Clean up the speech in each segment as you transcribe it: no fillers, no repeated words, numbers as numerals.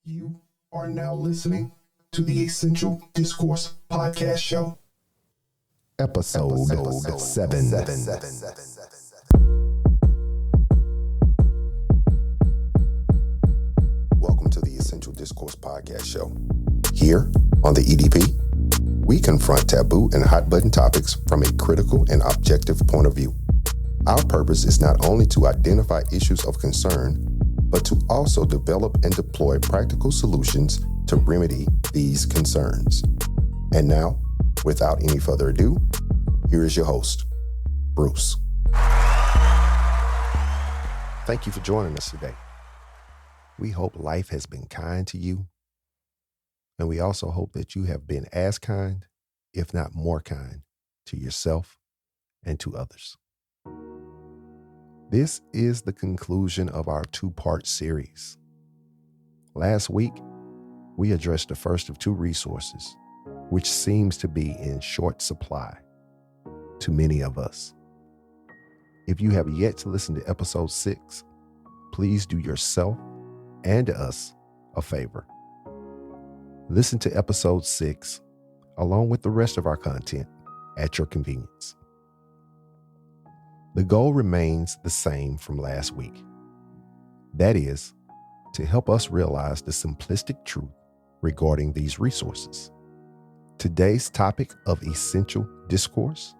You are now listening to the Essential Discourse podcast show. Episode 7. Welcome to the Essential Discourse podcast show. Here on the EDP, we confront taboo and hot button topics from a critical and objective point of view. Our purpose is not only to identify issues of concern, but to also develop and deploy practical solutions to remedy these concerns. And now, without any further ado, here is your host, Bruce. Thank you for joining us today. We hope life has been kind to you, and we also hope that you have been as kind, if not more kind, to yourself and to others. This is the conclusion of our two-part series. Last week, we addressed the first of two resources, which seems to be in short supply to many of us. If you have yet to listen to episode 6, please do yourself and us a favor. Listen to episode 6 along with the rest of our content at your convenience. The goal remains the same from last week. That is, to help us realize the simplistic truth regarding these resources. Today's topic of essential discourse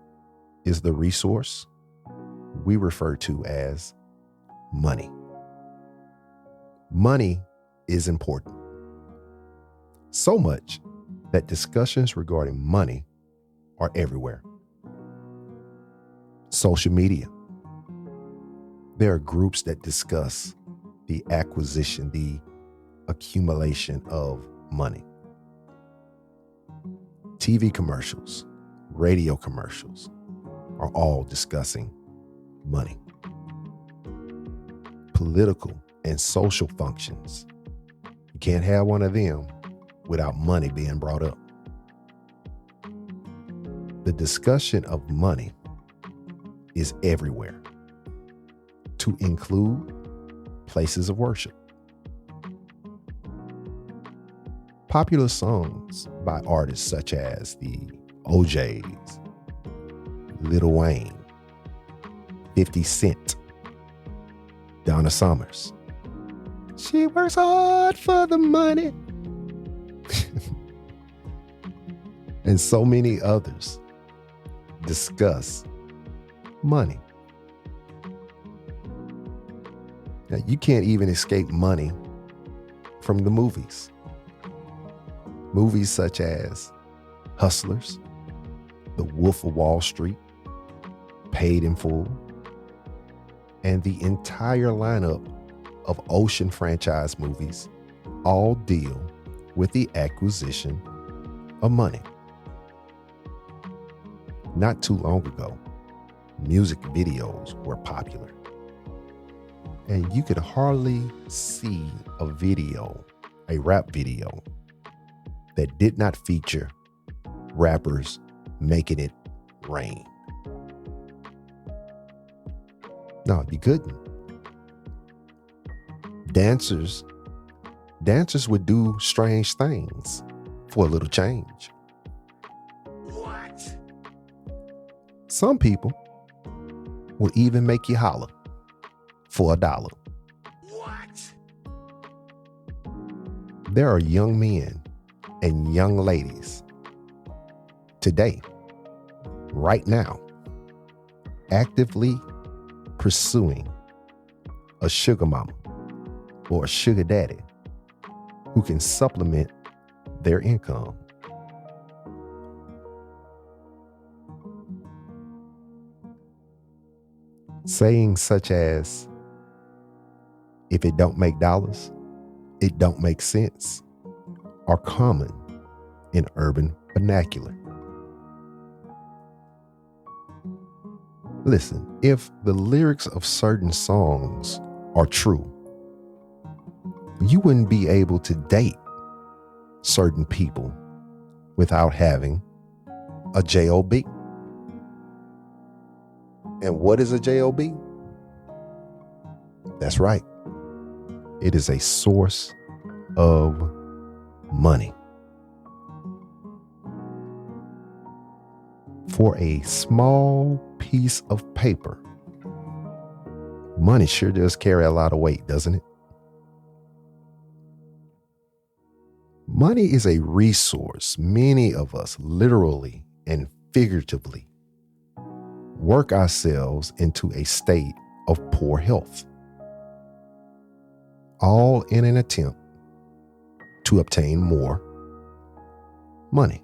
is the resource we refer to as money. Money is important. So much that discussions regarding money are everywhere. Social media. There are groups that discuss the acquisition, the accumulation of money. TV commercials, radio commercials are all discussing money. Political and social functions. You can't have one of them without money being brought up. The discussion of money is everywhere, to include places of worship. Popular songs by artists such as the OJs, Lil Wayne, 50 Cent, Donna Summers. She works hard for the money. And so many others discuss money. Now, you can't even escape money from the movies. Movies such as Hustlers, The Wolf of Wall Street, Paid in Full, and the entire lineup of Ocean franchise movies all deal with the acquisition of money. Not too long ago, music videos were popular, and you could hardly see a video, a rap video, that did not feature rappers making it rain. No, you couldn't. Dancers would do strange things for a little change. What? Some people will even make you holler for $1. What? There are young men and young ladies today, right now, actively pursuing a sugar mama or a sugar daddy who can supplement their income. Sayings such as, if it don't make dollars, it don't make sense, are common in urban vernacular. Listen, if the lyrics of certain songs are true, you wouldn't be able to date certain people without having a job. And what is a job? That's right. It is a source of money. For a small piece of paper, money sure does carry a lot of weight, doesn't it? Money is a resource many of us literally and figuratively work ourselves into a state of poor health, all in an attempt to obtain more money.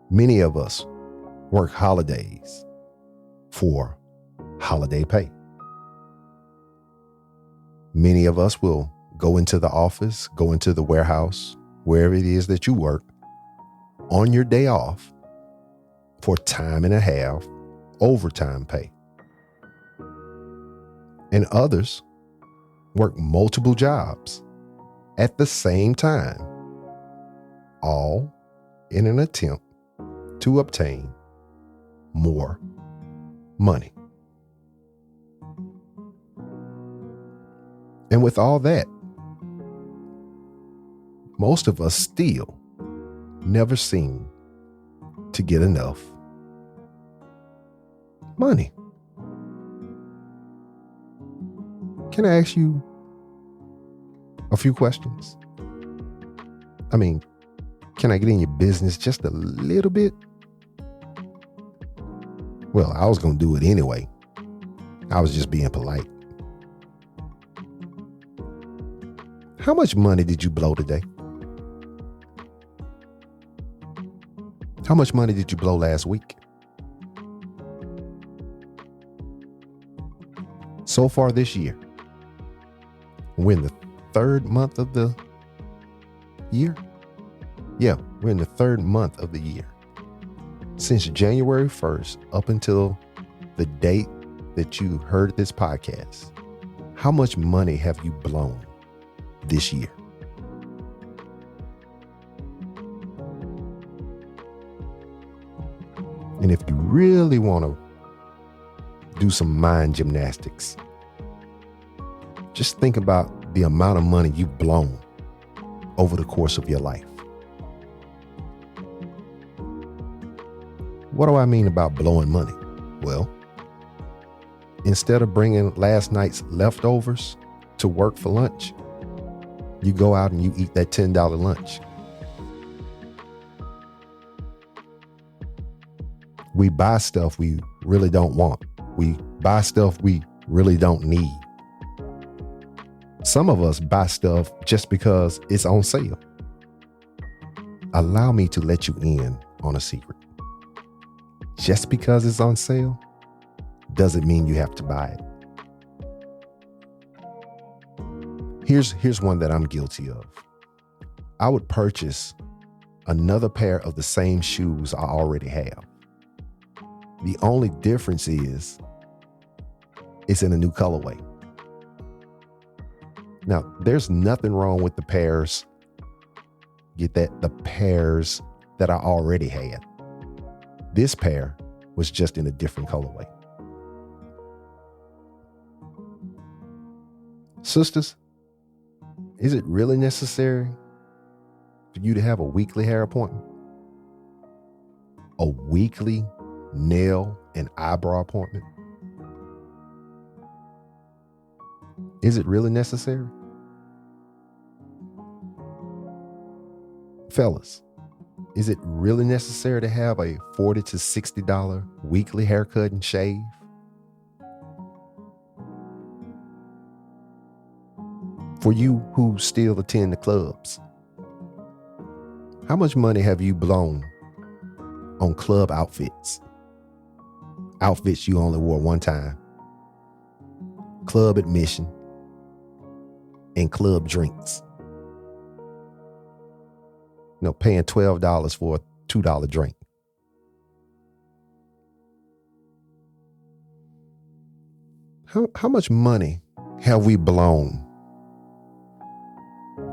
Many of us work holidays for holiday pay. Many of us will go into the office, go into the warehouse, wherever it is that you work, on your day off for time and a half overtime pay. And others work multiple jobs at the same time, all in an attempt to obtain more money. And with all that, most of us still never seem to get enough money. Can I ask you a few questions? I mean, can I get in your business just a little bit? Well, I was going to do it anyway. I was just being polite. How much money did you blow today? How much money did you blow last week? So far this year, we're in the third month of the year. Yeah, we're in the third month of the year. Since January 1st up until the date that you heard this podcast, how much money have you blown this year? And if you really want to do some mind gymnastics, just think about the amount of money you've blown over the course of your life. What do I mean about blowing money? Well, instead of bringing last night's leftovers to work for lunch, you go out and you eat that $10 lunch. We buy stuff we really don't want. We buy stuff we really don't need. Some of us buy stuff just because it's on sale. Allow me to let you in on a secret. Just because it's on sale doesn't mean you have to buy it. Here's one that I'm guilty of. I would purchase another pair of the same shoes I already have. The only difference is it's in a new colorway. Now, there's nothing wrong with the pairs. Get that? The pairs that I already had. This pair was just in a different colorway. Sisters, is it really necessary for you to have a weekly hair appointment? A weekly nail and eyebrow appointment? Is it really necessary? Fellas, is it really necessary to have a $40 to $60 weekly haircut and shave? For you who still attend the clubs, how much money have you blown on club outfits? Outfits you only wore one time. Club admission and club drinks. You know, paying $12 for a $2 drink. How much money have we blown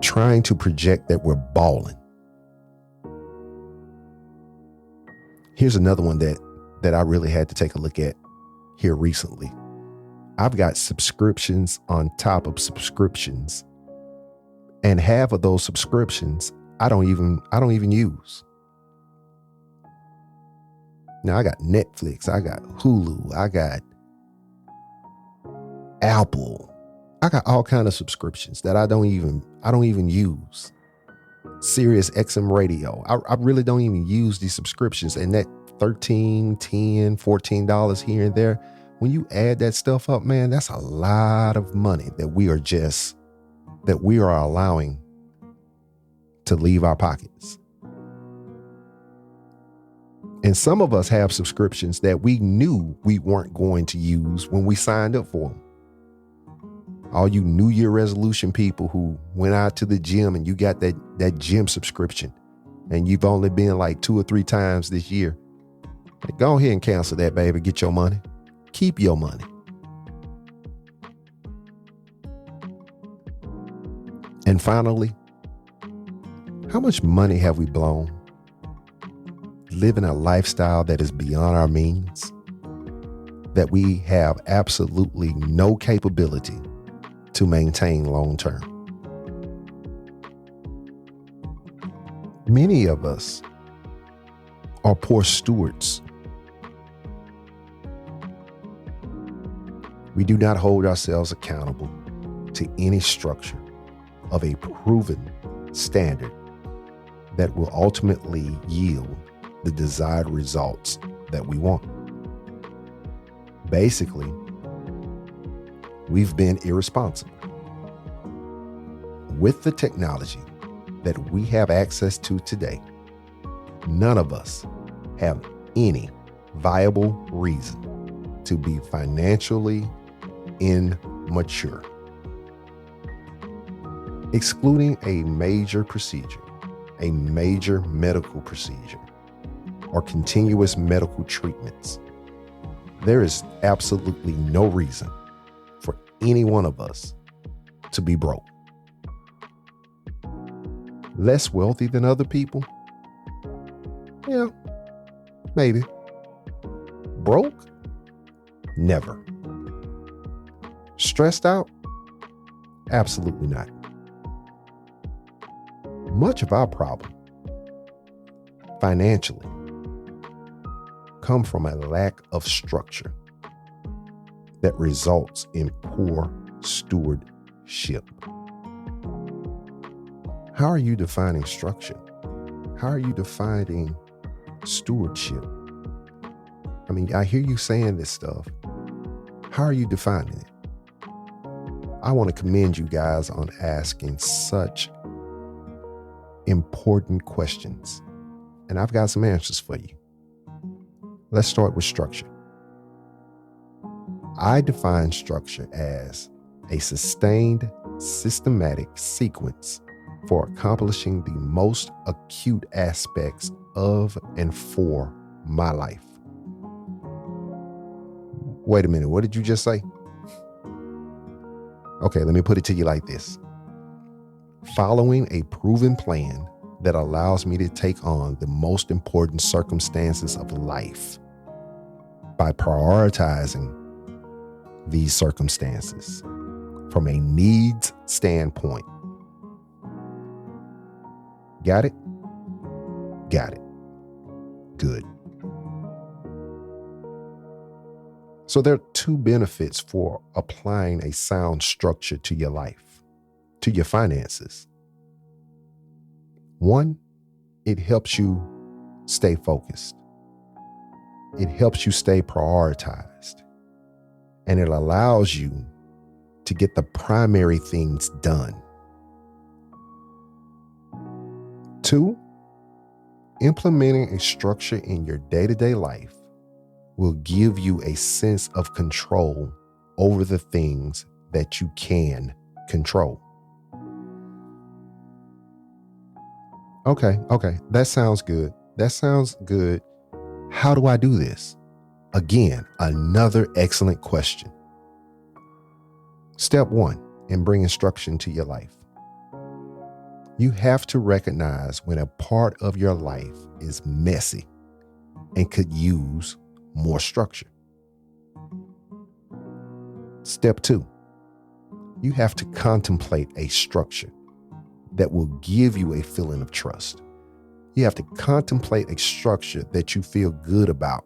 trying to project that we're balling? Here's another one that I really had to take a look at here recently. I've got subscriptions on top of subscriptions. And half of those subscriptions I don't even use. Now I got Netflix, I got Hulu, I got Apple. I got all kind of subscriptions that I don't even use. Sirius XM radio. I really don't even use these subscriptions. And that $13, $10, $14 here and there, when you add that stuff up, man, that's a lot of money that we are allowing to leave our pockets. And some of us have subscriptions that we knew we weren't going to use when we signed up for them. All you New Year resolution people who went out to the gym and you got that gym subscription and you've only been like 2 or 3 times this year, go ahead and cancel that, baby. Get your money. Keep your money. And finally, how much money have we blown living a lifestyle that is beyond our means, that we have absolutely no capability to maintain long term? Many of us are poor stewards. We do not hold ourselves accountable to any structure of a proven standard that will ultimately yield the desired results that we want. Basically, we've been irresponsible. With the technology that we have access to today, none of us have any viable reason to be financially immature. Excluding a major procedure, a major medical procedure, or continuous medical treatments, there is absolutely no reason for any one of us to be broke. Less wealthy than other people? Yeah, maybe. Broke? Never. Stressed out? Absolutely not. Much of our problem, financially, come from a lack of structure that results in poor stewardship. How are you defining structure? How are you defining stewardship? I mean, I hear you saying this stuff. How are you defining it? I want to commend you guys on asking such important questions, and I've got some answers for you. Let's start with structure. I define structure as a sustained, systematic sequence for accomplishing the most acute aspects of and for my life. Wait a minute, what did you just say? Okay, let me put it to you like this. Following a proven plan that allows me to take on the most important circumstances of life by prioritizing these circumstances from a needs standpoint. Got it? Got it. Good. So there are 2 benefits for applying a sound structure to your life, to your finances. 1, it helps you stay focused. It helps you stay prioritized. And it allows you to get the primary things done. 2, implementing a structure in your day-to-day life will give you a sense of control over the things that you can control. Okay, that sounds good. How do I do this? Again, another excellent question. Step 1 in bringing structure to your life. You have to recognize when a part of your life is messy and could use more structure. Step 2, you have to contemplate a structure that will give you a feeling of trust. You have to contemplate a structure that you feel good about,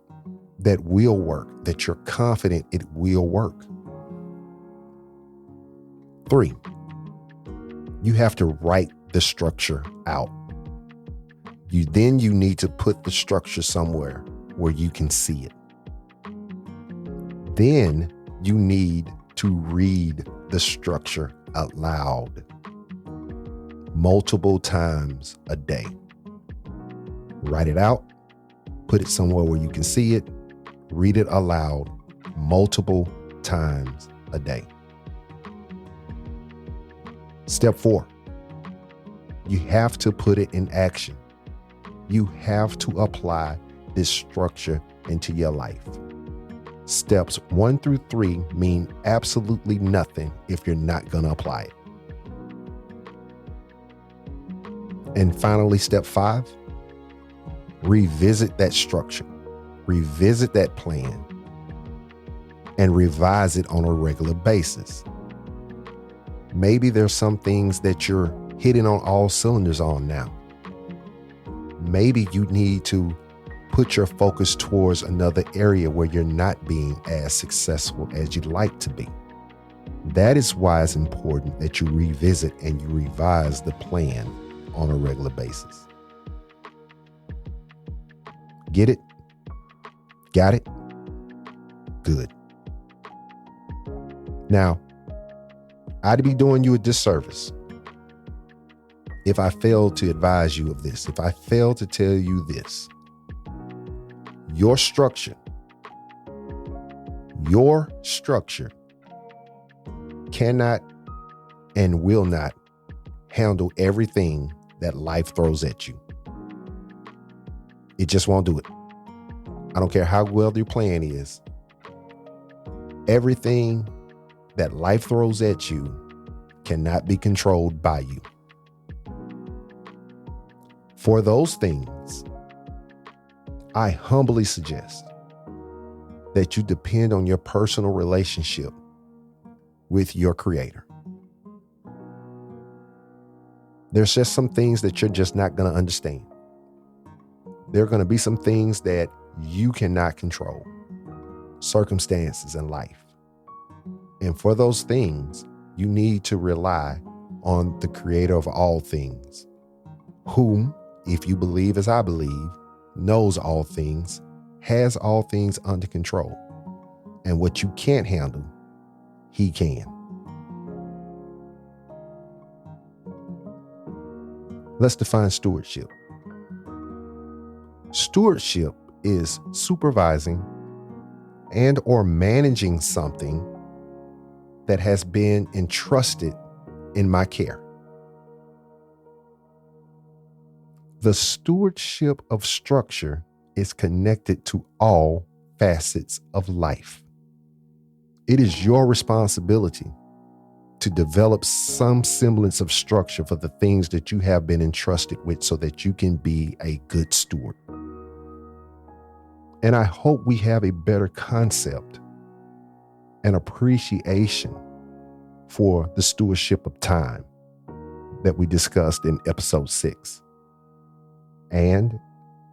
that will work, that you're confident it will work. 3, you have to write the structure out. You need to put the structure somewhere where you can see it. Then you need to read the structure out loud multiple times a day. Write it out, put it somewhere where you can see it, read it aloud multiple times a day. Step 4, you have to put it in action. You have to apply this structure into your life. Steps 1 through 3 mean absolutely nothing if you're not going to apply it. And finally, step 5, revisit that structure, revisit that plan, and revise it on a regular basis. Maybe there's some things that you're hitting on all cylinders on now. Maybe you need to put your focus towards another area where you're not being as successful as you'd like to be. That is why it's important that you revisit and you revise the plan on a regular basis. Get it? Got it? Good. Now, I'd be doing you a disservice if I failed to advise you of this, if I failed to tell you this. Your structure cannot and will not handle everything that life throws at you. It just won't do it. I don't care how well your plan is. Everything that life throws at you cannot be controlled by you. For those things, I humbly suggest that you depend on your personal relationship with your Creator. There's just some things that you're just not going to understand. There are going to be some things that you cannot control, circumstances in life. And for those things, you need to rely on the Creator of all things, whom, if you believe as I believe, knows all things, has all things under control. And what you can't handle, He can. Let's define stewardship. Stewardship is supervising and or managing something that has been entrusted in my care. The stewardship of structure is connected to all facets of life. It is your responsibility to develop some semblance of structure for the things that you have been entrusted with so that you can be a good steward. And I hope we have a better concept and appreciation for the stewardship of time that we discussed in episode 6, and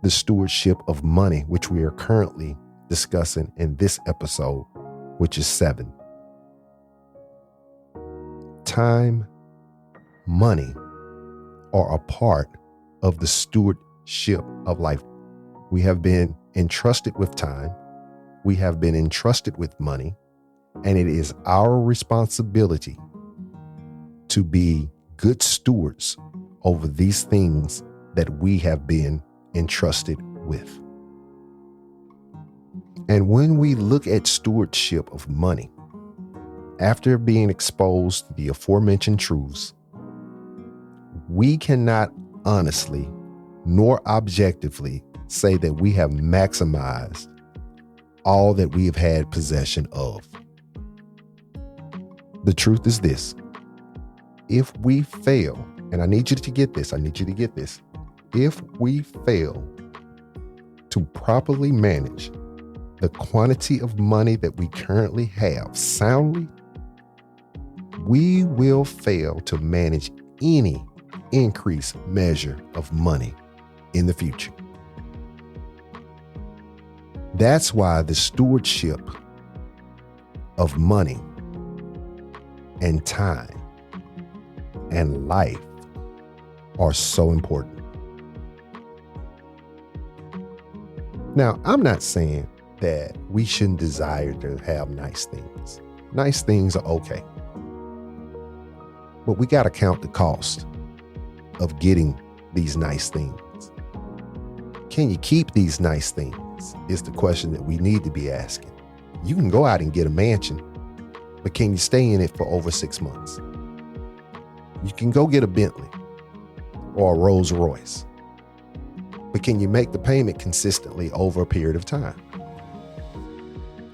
the stewardship of money, which we are currently discussing in this episode, which is 7. Time, money are a part of the stewardship of life. We have been entrusted with time. We have been entrusted with money. And it is our responsibility to be good stewards over these things that we have been entrusted with. And when we look at stewardship of money, after being exposed to the aforementioned truths, we cannot honestly nor objectively say that we have maximized all that we have had possession of. The truth is this: if we fail, and I need you to get this, if we fail to properly manage the quantity of money that we currently have soundly, we will fail to manage any increased measure of money in the future. That's why the stewardship of money and time and life are so important. Now, I'm not saying that we shouldn't desire to have nice things. Nice things are okay. But we got to count the cost of getting these nice things. Can you keep these nice things? Is the question that we need to be asking. You can go out and get a mansion, but can you stay in it for over 6 months? You can go get a Bentley or a Rolls Royce, but can you make the payment consistently over a period of time?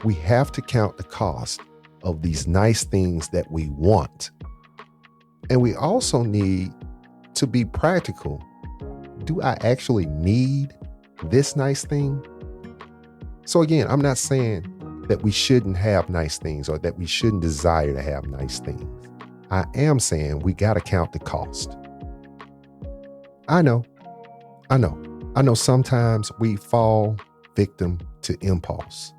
We have to count the cost of these nice things that we want. And we also need to be practical. Do I actually need this nice thing? So again, I'm not saying that we shouldn't have nice things or that we shouldn't desire to have nice things. I am saying we got to count the cost. I know sometimes we fall victim to impulse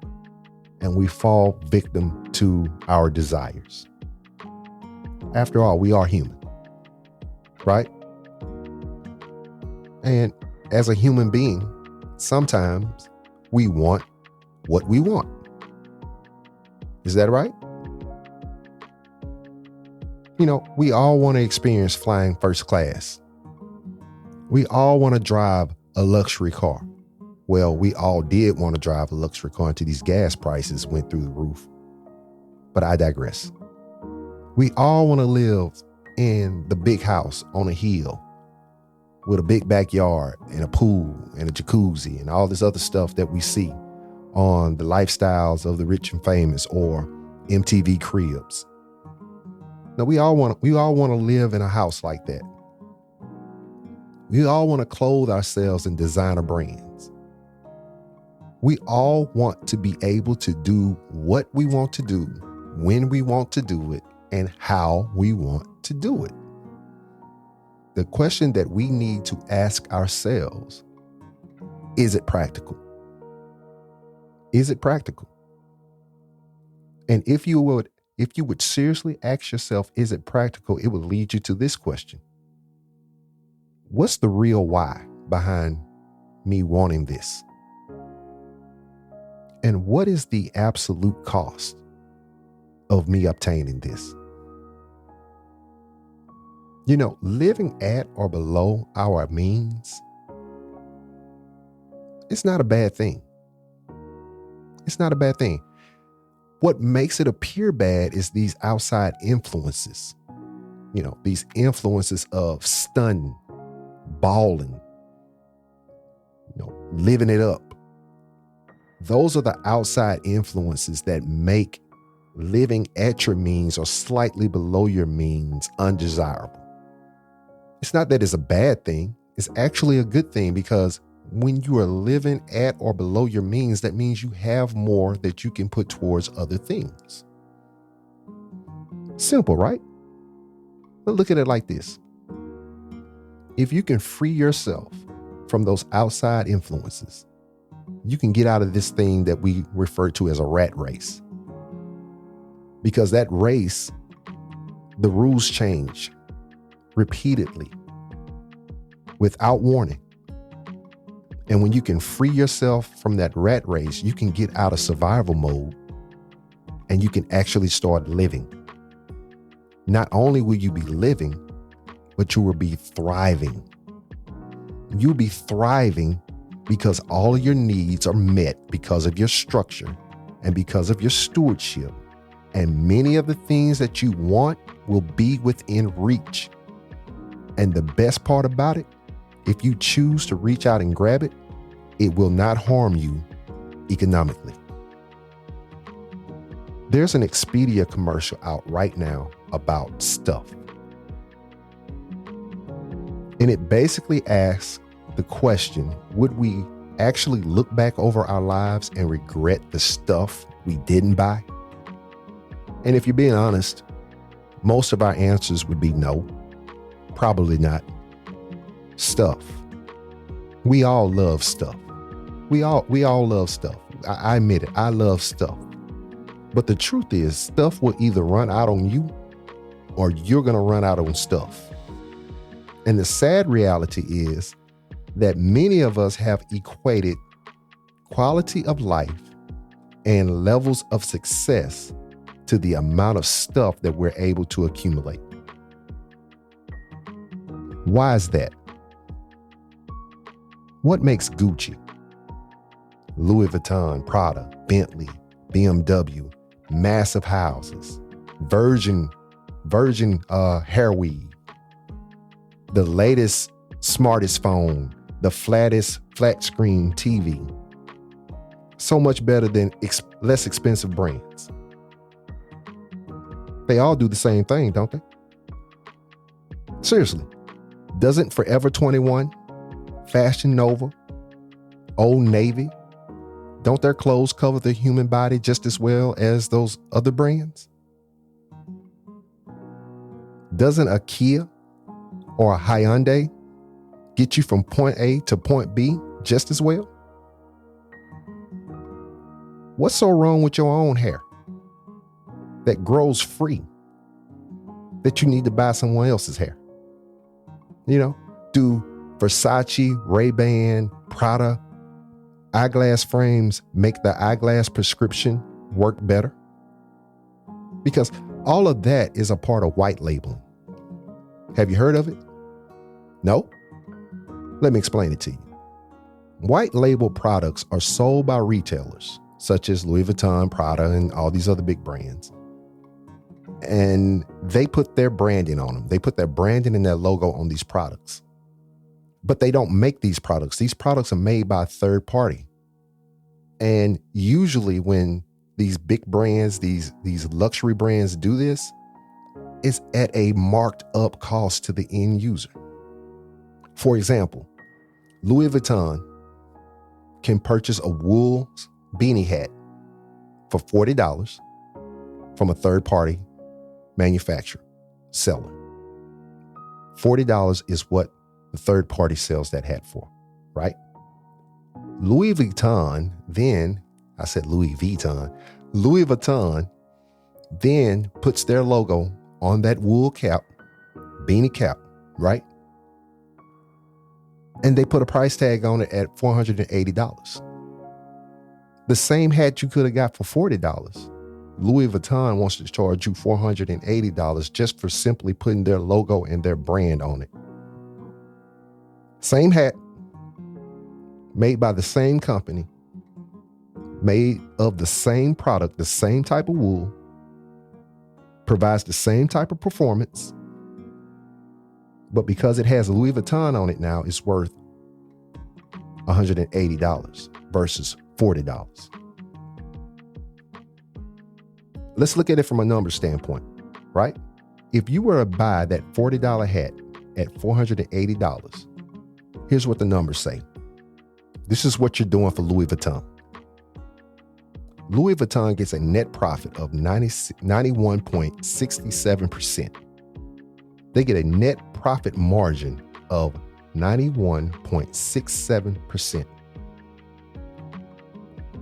and we fall victim to our desires. After all, we are human, right? And as a human being, sometimes we want what we want. Is that right? You know, we all want to experience flying first class. We all want to drive a luxury car. Well, we all did want to drive a luxury car until these gas prices went through the roof. But I digress. We all want to live in the big house on a hill with a big backyard and a pool and a jacuzzi and all this other stuff that we see on the lifestyles of the rich and famous or MTV Cribs. Now, we all want to live in a house like that. We all want to clothe ourselves in designer brands. We all want to be able to do what we want to do, when we want to do it, and how we want to do it. The question that we need to ask ourselves, is it practical? Is it practical? And if you would seriously ask yourself, is it practical? It would lead you to this question. What's the real why behind me wanting this? And what is the absolute cost of me obtaining this? You know, living at or below our means, it's not a bad thing. It's not a bad thing. What makes it appear bad is these outside influences. You know, these influences of stunning, balling, living it up. Those are the outside influences that make living at your means or slightly below your means undesirable. It's not that it's a bad thing. It's actually a good thing, because when you are living at or below your means, that means you have more that you can put towards other things. Simple, right? But look at it like this. If you can free yourself from those outside influences, you can get out of this thing that we refer to as a rat race. Because that race, the rules change repeatedly without warning. And when you can free yourself from that rat race, you can get out of survival mode and you can actually start living. Not only will you be living, but you will be thriving. You'll be thriving because all of your needs are met because of your structure and because of your stewardship. And many of the things that you want will be within reach. And the best part about it, if you choose to reach out and grab it, it will not harm you economically. There's an Expedia commercial out right now about stuff. And it basically asks the question, would we actually look back over our lives and regret the stuff we didn't buy? And if you're being honest, most of our answers would be no, probably not. Stuff. We all love stuff. We all love stuff. I admit it. I love stuff. But the truth is, stuff will either run out on you or you're going to run out on stuff. And the sad reality is that many of us have equated quality of life and levels of success to the amount of stuff that we're able to accumulate. Why is that? What makes Gucci, Louis Vuitton, Prada, Bentley, BMW, massive houses, Virgin hair weave, the latest, smartest phone, the flat screen TV, so much better than less expensive brands? They all do the same thing, don't they? Seriously, doesn't Forever 21, Fashion Nova, Old Navy, don't their clothes cover the human body just as well as those other brands? Doesn't a Kia or a Hyundai get you from point A to point B just as well? What's so wrong with your own hair that grows free that you need to buy someone else's hair? You know, do Versace, Ray-Ban, Prada eyeglass frames make the eyeglass prescription work better? Because all of that is a part of white labeling. Have you heard of it? No? Let me explain it to you. White label products are sold by retailers such as Louis Vuitton, Prada, and all these other big brands. And they put their branding on them. They put their branding and their logo on these products. But they don't make these products. These products are made by a third party. And usually when these big brands, these luxury brands do this, it's at a marked up cost to the end user. For example, Louis Vuitton can purchase a wool beanie hat for $40 from a third party manufacturer, seller. $40 is what the third party sells that hat for, right? Louis Vuitton then puts their logo on that wool cap, beanie cap, right? And they put a price tag on it at $480. The same hat you could have got for $40, Louis Vuitton wants to charge you $480 just for simply putting their logo and their brand on it. Same hat, made by the same company, made of the same product, the same type of wool, provides the same type of performance, but because it has Louis Vuitton on it now, it's worth $180 versus $40. Let's look at it from a numbers standpoint, right? If you were to buy that $40 hat at $480, here's what the numbers say. This is what you're doing for Louis Vuitton. Louis Vuitton gets a net profit of 91.67%. They get a net profit margin of 91.67%.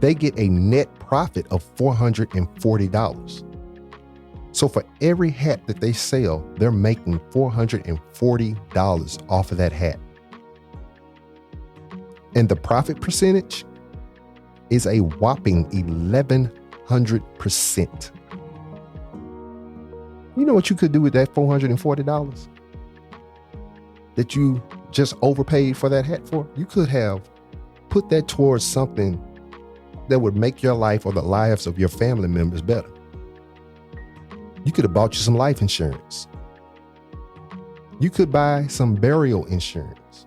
They get a net profit of $440. So for every hat that they sell, they're making $440 off of that hat. And the profit percentage is a whopping 1,100%. You know what you could do with that $440 that you just overpaid for that hat for? You could have put that towards something that would make your life or the lives of your family members better. You could have bought you some life insurance. You could buy some burial insurance.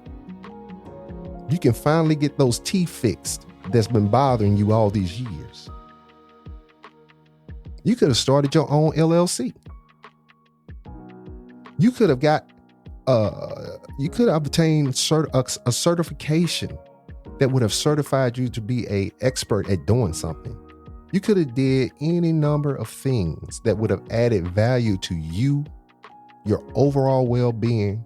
You can finally get those teeth fixed that's been bothering you all these years. You could have started your own LLC. You could have obtained a certification that would have certified you to be an expert at doing something. You could have did any number of things that would have added value to you, your overall well-being,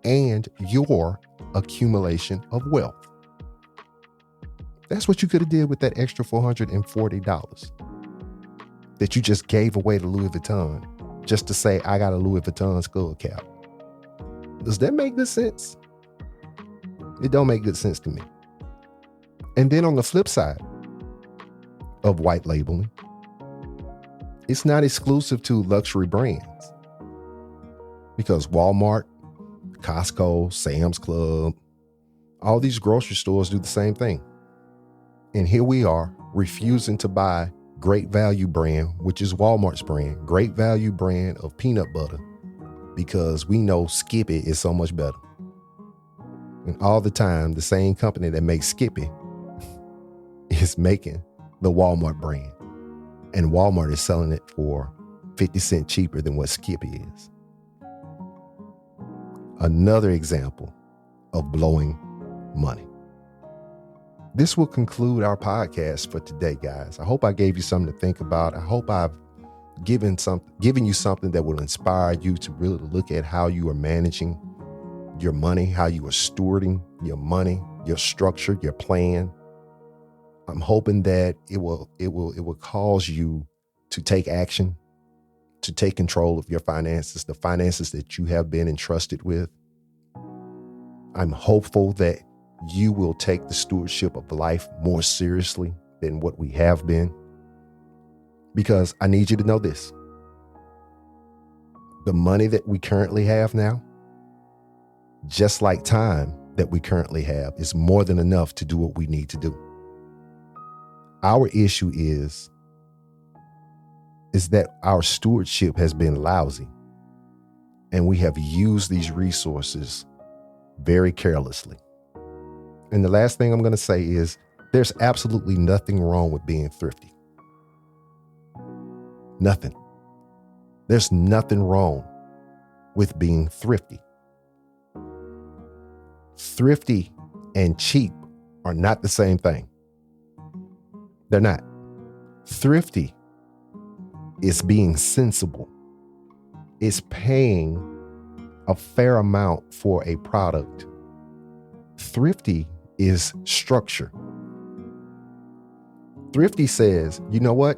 and your accumulation of wealth. That's what you could have did with that extra $440 that you just gave away to Louis Vuitton just to say, I got a Louis Vuitton skull cap. Does that make good sense? It don't make good sense to me. And then on the flip side of white labeling, it's not exclusive to luxury brands, because Walmart, Costco, Sam's Club, all these grocery stores do the same thing. And here we are refusing to buy Great Value brand, which is Walmart's brand, Great Value brand of peanut butter, because we know Skippy is so much better. And all the time, the same company that makes Skippy is making the Walmart brand. And Walmart is selling it for 50 cents cheaper than what Skippy is. Another example of blowing money. This will conclude our podcast for today, guys. I hope I gave you something to think about. I hope I've given you something that will inspire you to really look at how you are managing your money, how you are stewarding your money, your structure, your plan. I'm hoping that it will cause you to take action, to take control of your finances, the finances that you have been entrusted with. I'm hopeful that you will take the stewardship of life more seriously than what we have been, because I need you to know this. The money that we currently have now, just like time that we currently have, is more than enough to do what we need to do. Our issue is that our stewardship has been lousy, and we have used these resources very carelessly. And the last thing I'm going to say is there's absolutely nothing wrong with being thrifty. Nothing. There's nothing wrong with being thrifty. Thrifty and cheap are not the same thing. They're not. Thrifty is being sensible. It's paying a fair amount for a product. Thrifty is structure. Thrifty says, you know what?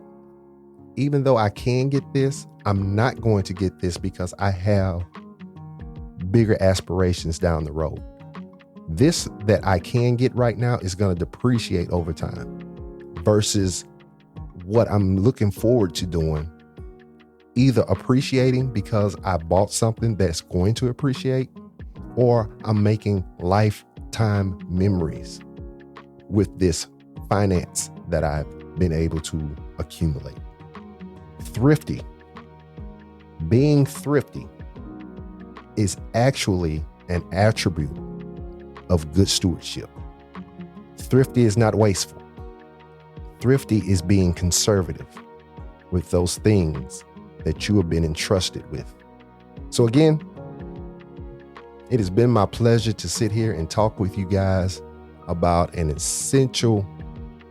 Even though I can get this, I'm not going to get this because I have bigger aspirations down the road. This that I can get right now is going to depreciate over time, versus what I'm looking forward to doing, either appreciating because I bought something that's going to appreciate, or I'm making lifetime memories with this finance that I've been able to accumulate. Thrifty, being thrifty, is actually an attribute of good stewardship. Thrifty is not wasteful. Thrifty is being conservative with those things that you have been entrusted with. So again, it has been my pleasure to sit here and talk with you guys about an essential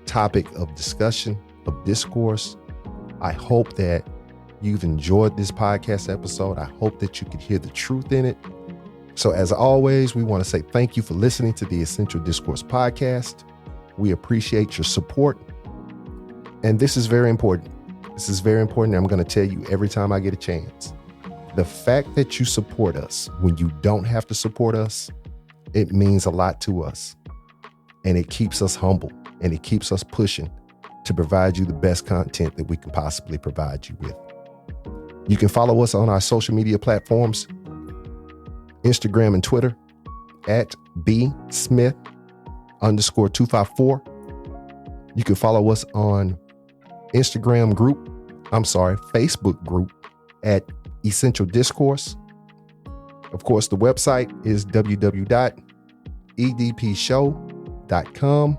topic of discussion, of discourse. I hope that you've enjoyed this podcast episode. I hope that you could hear the truth in it. So as always, we want to say thank you for listening to the Essential Discourse podcast. We appreciate your support. And this is very important. This is very important. I'm going to tell you every time I get a chance. The fact that you support us when you don't have to support us, it means a lot to us. And it keeps us humble, and it keeps us pushing to provide you the best content that we can possibly provide you with. You can follow us on our social media platforms, Instagram and Twitter at bsmith_254. You can follow us on Facebook group at Essential Discourse. Of course, the website is www.edpshow.com,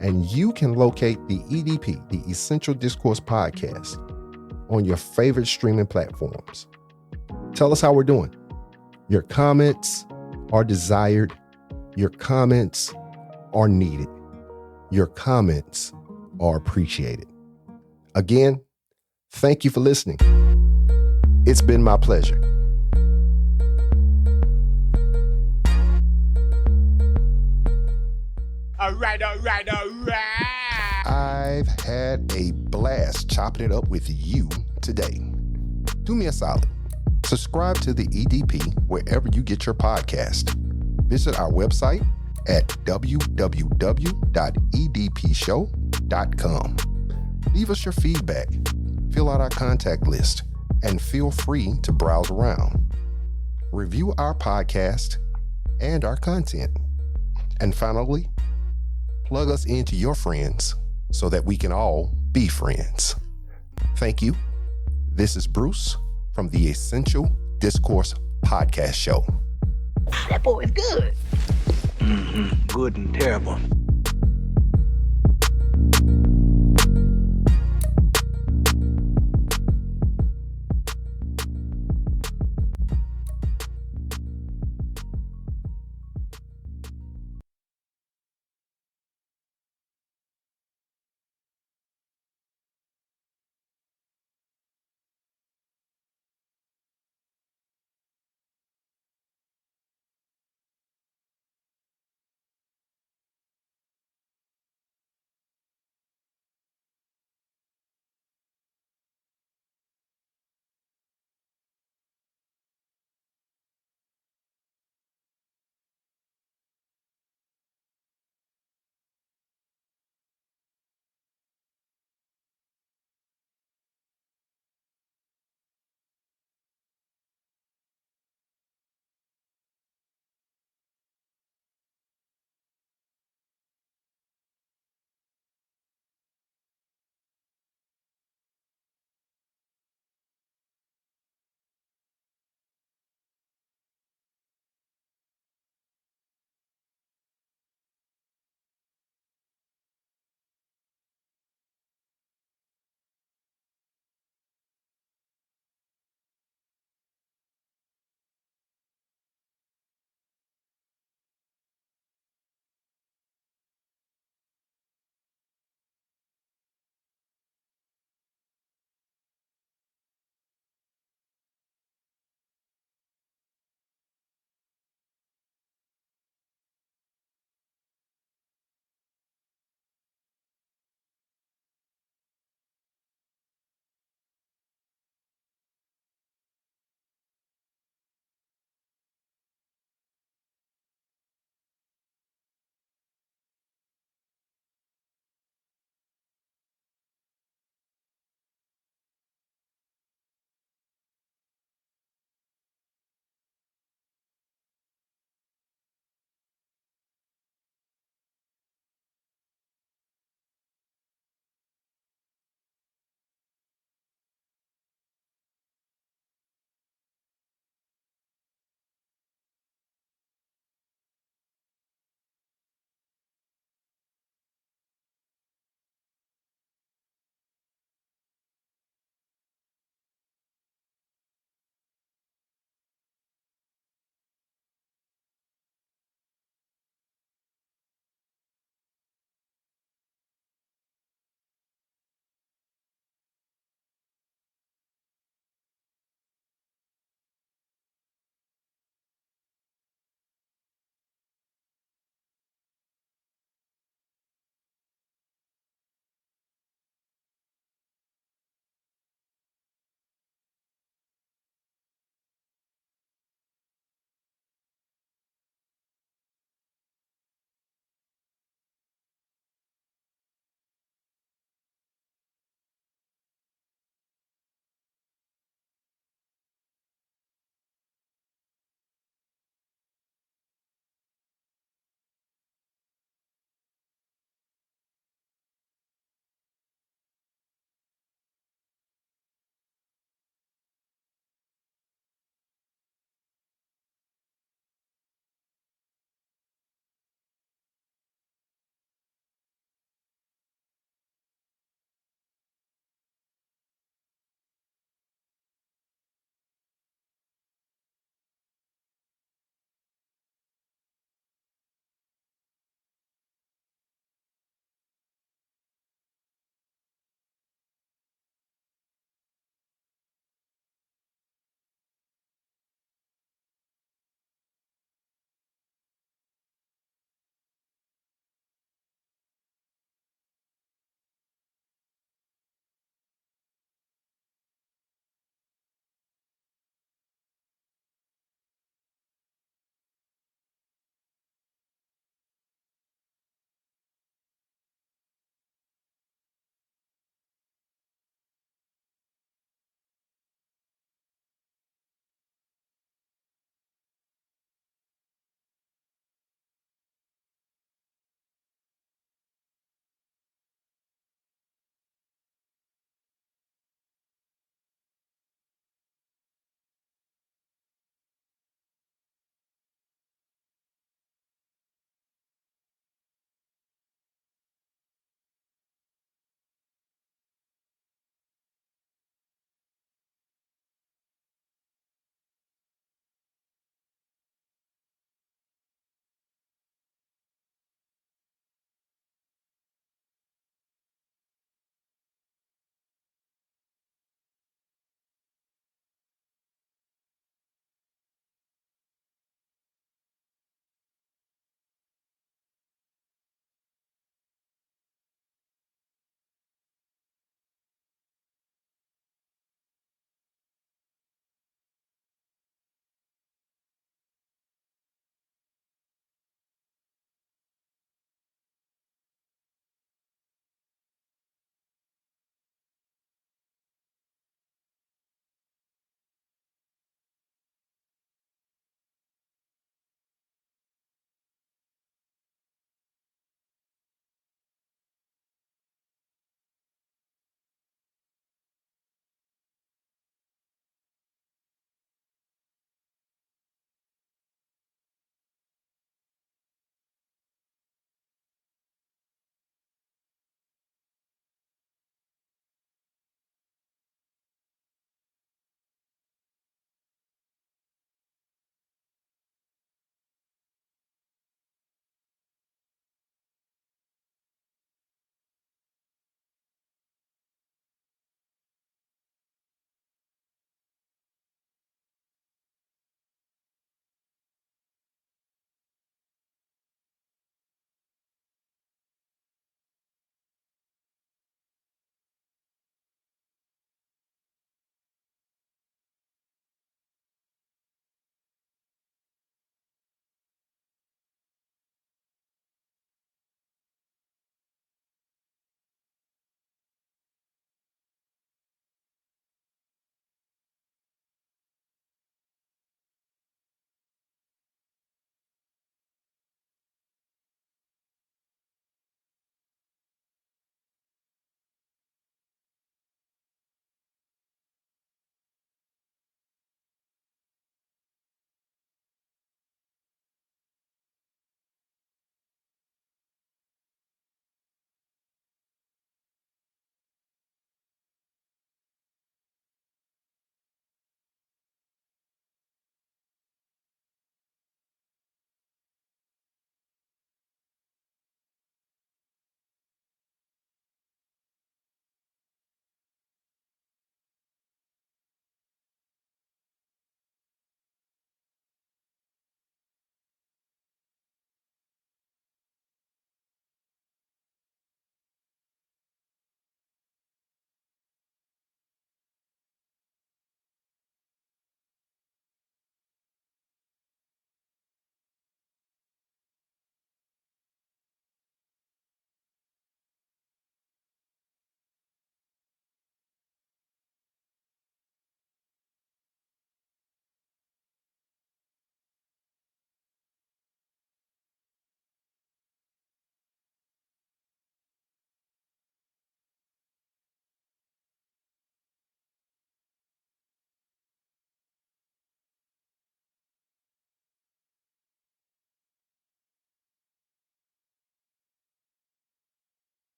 and you can locate the EDP, the Essential Discourse podcast, on your favorite streaming platforms. Tell us how we're doing. Your comments are desired. Your comments are needed. Your comments are appreciated. Again, thank you for listening. It's been my pleasure. All right. I've had a blast chopping it up with you today. Do me a solid. Subscribe to the EDP wherever you get your podcast. Visit our website at www.edpshow.com. Leave us your feedback, fill out our contact list, and feel free to browse around. Review our podcast and our content. And finally, plug us into your friends so that we can all be friends. Thank you. This is Bruce from the Essential Discourse podcast show. That boy is good. Good and terrible.